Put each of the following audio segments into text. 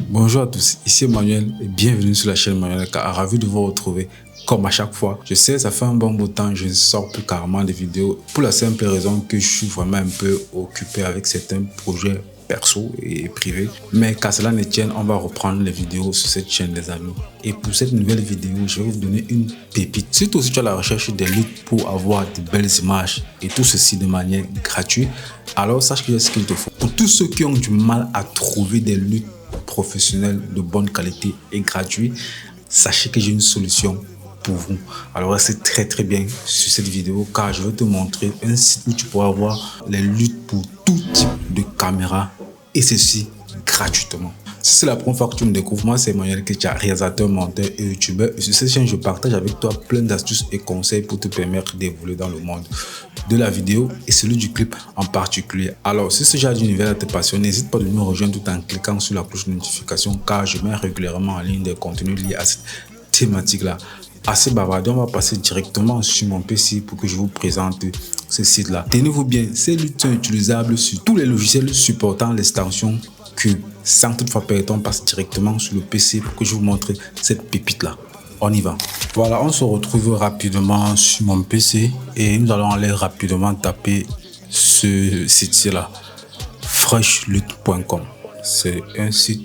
Bonjour à tous, ici Emmanuel et bienvenue sur la chaîne Emmanuel car ravi de vous retrouver comme à chaque fois. Je sais, ça fait un bon bout de temps, je ne sors plus carrément de vidéos pour la simple raison que je suis vraiment un peu occupé avec certains projets perso et privés. Mais qu'à cela ne tienne, on va reprendre les vidéos sur cette chaîne les amis. Et pour cette nouvelle vidéo, je vais vous donner une pépite. Surtout si tu as la recherche des luttes pour avoir de belles images et tout ceci de manière gratuite, alors sache qu'il y a ce qu'il te faut. Pour tous ceux qui ont du mal à trouver des luttes professionnels de bonne qualité et gratuit, sachez que j'ai une solution pour vous. Alors restez très bien sur cette vidéo car je vais te montrer un site où tu pourras avoir les luttes pour tout type de caméra et ceci gratuitement. Si c'est la première fois que tu me découvres, moi c'est Emmanuel Ketia, réalisateur, monteur et youtubeur. Et sur cette chaîne, je partage avec toi plein d'astuces et conseils pour te permettre d'évoluer dans le monde de la vidéo et celui du clip en particulier. Alors, si ce genre d'univers te passionne, n'hésite pas de nous rejoindre tout en cliquant sur la cloche de notification car je mets régulièrement en ligne des contenus liés à cette thématique-là. Assez bavardé, on va passer directement sur mon PC pour que je vous présente ce site-là. Tenez-vous bien, ces luttes sont utilisables sur tous les logiciels supportant l'extension Cube. Sans toutefois perdre ton passe directement sur le PC pour que je vous montre cette pépite-là. On y va. Voilà, on se retrouve rapidement sur mon PC et nous allons aller rapidement taper ce site-là, freshlutte.com. C'est un site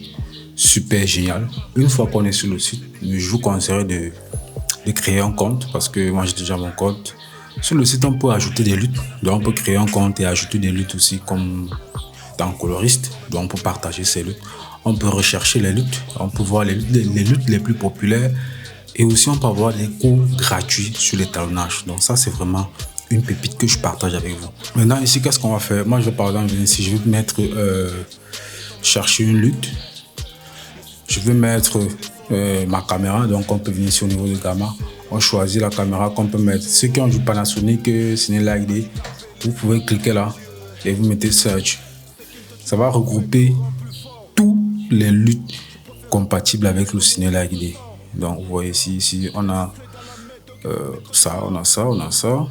super génial. Une fois qu'on est sur le site, je vous conseillerais de créer un compte parce que moi j'ai déjà mon compte. Sur le site, on peut ajouter des luttes. Donc on peut créer un compte et ajouter des luttes aussi comme dans coloriste. Donc on peut partager ces luttes. On peut rechercher les luttes. On peut voir les luttes les plus populaires. Et aussi, on peut avoir des cours gratuits sur l'étalonnage. Donc ça, c'est vraiment une pépite que je partage avec vous. Maintenant, ici, qu'est-ce qu'on va faire? Moi, je vais par exemple venir ici, je vais mettre chercher une lutte. Je vais mettre ma caméra. Donc, on peut venir ici au niveau de gamma. On choisit la caméra qu'on peut mettre. Ceux qui ont du Panasonic, Cinelike D, vous pouvez cliquer là et vous mettez Search. Ça va regrouper tous les luttes compatibles avec le Cinelike D. Donc vous voyez ici on a ça, on a ça, on a ça.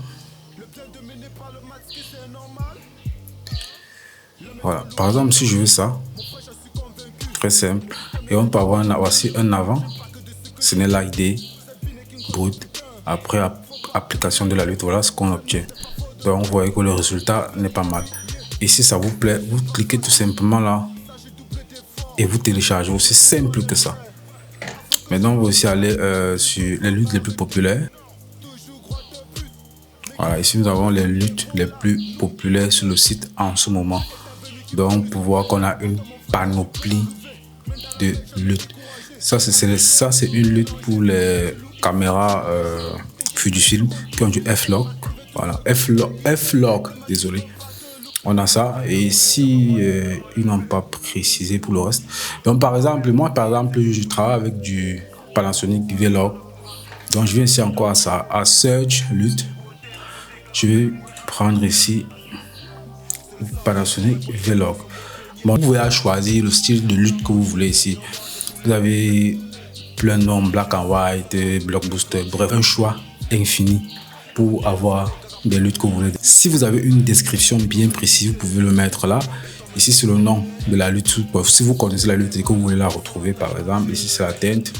Voilà, par exemple si je veux ça, très simple. Et on peut avoir aussi un avant, Cinelike D brut. Après application de la lutte, voilà ce qu'on obtient. Donc vous voyez que le résultat n'est pas mal. Et si ça vous plaît, vous cliquez tout simplement là et vous téléchargez. Aussi simple que ça. Maintenant, on va aussi aller sur les luttes les plus populaires. Voilà, ici nous avons les luttes les plus populaires sur le site en ce moment. Donc, pour voir qu'on a une panoplie de luttes. Ça, c'est une lutte pour les caméras Fujifilm qui ont du F-Log. Voilà, F-Log, désolé. On a ça et ici ils n'ont pas précisé pour le reste. Donc par exemple moi je travaille avec du Panasonic V-Log. Donc je viens ici encore à ça, à Search lutte. Je vais prendre ici Panasonic V-Log. Bon, vous pouvez choisir le style de lutte que vous voulez ici. Vous avez plein de noms, black and white, blockbuster, bref un choix infini pour avoir des luttes que vous voulez. Si vous avez une description bien précise, vous pouvez le mettre là. Ici, c'est le nom de la lutte. Si vous connaissez la lutte et que vous voulez la retrouver, par exemple, ici, c'est la teinte.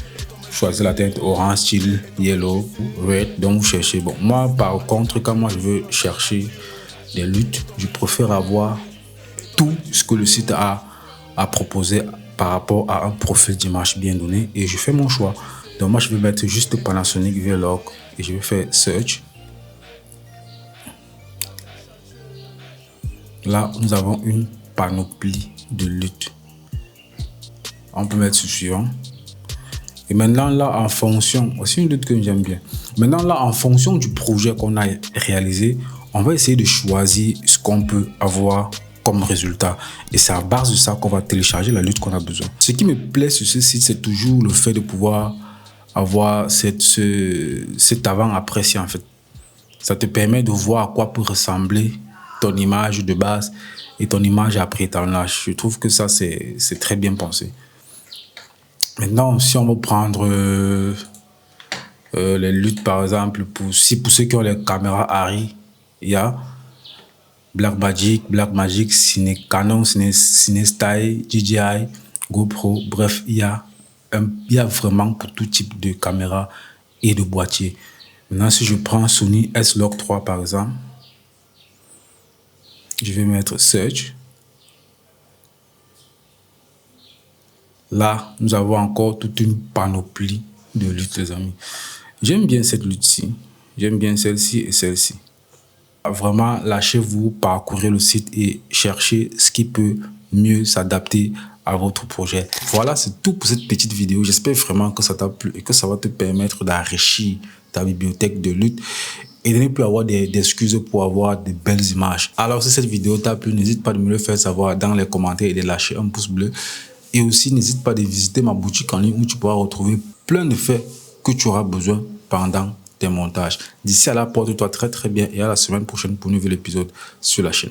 Choisissez la teinte orange, style yellow, red. Donc, vous cherchez. Bon, moi, par contre, quand moi, je veux chercher des luttes, je préfère avoir tout ce que le site a proposé par rapport à un profil d'image bien donné et je fais mon choix. Donc, moi, je vais mettre juste Panasonic V-Log et je vais faire Search. Là, nous avons une panoplie de luttes. On peut mettre ce suivant. Et maintenant, là, en fonction, aussi une lutte que j'aime bien. Maintenant, là, en fonction du projet qu'on a réalisé, on va essayer de choisir ce qu'on peut avoir comme résultat. Et c'est à base de ça qu'on va télécharger la lutte qu'on a besoin. Ce qui me plaît sur ce site, c'est toujours le fait de pouvoir avoir cet avant-après, en fait. Ça te permet de voir à quoi peut ressembler ton image de base et ton image après étalonnage. Je trouve que ça, c'est très bien pensé. Maintenant, si on va prendre les luttes, par exemple, pour ceux qui ont les caméras Arri, il y a Blackmagic, Canon, CineStyle, DJI, GoPro. Bref, il y a vraiment pour tout type de caméra et de boîtier. Maintenant, si je prends Sony S-Log 3 par exemple, je vais mettre Search. Là, nous avons encore toute une panoplie de luttes, les amis. J'aime bien cette lutte-ci. J'aime bien celle-ci et celle-ci. Vraiment, lâchez-vous, parcourez le site et cherchez ce qui peut mieux s'adapter à votre projet. Voilà, c'est tout pour cette petite vidéo. J'espère vraiment que ça t'a plu et que ça va te permettre d'enrichir ta bibliothèque de lutte et de ne plus avoir d'excuses pour avoir de belles images. Alors, si cette vidéo t'a plu, n'hésite pas de me le faire savoir dans les commentaires et de lâcher un pouce bleu. Et aussi, n'hésite pas de visiter ma boutique en ligne où tu pourras retrouver plein de faits que tu auras besoin pendant tes montages. D'ici à là, porte-toi très bien et à la semaine prochaine pour un nouvel épisode sur la chaîne.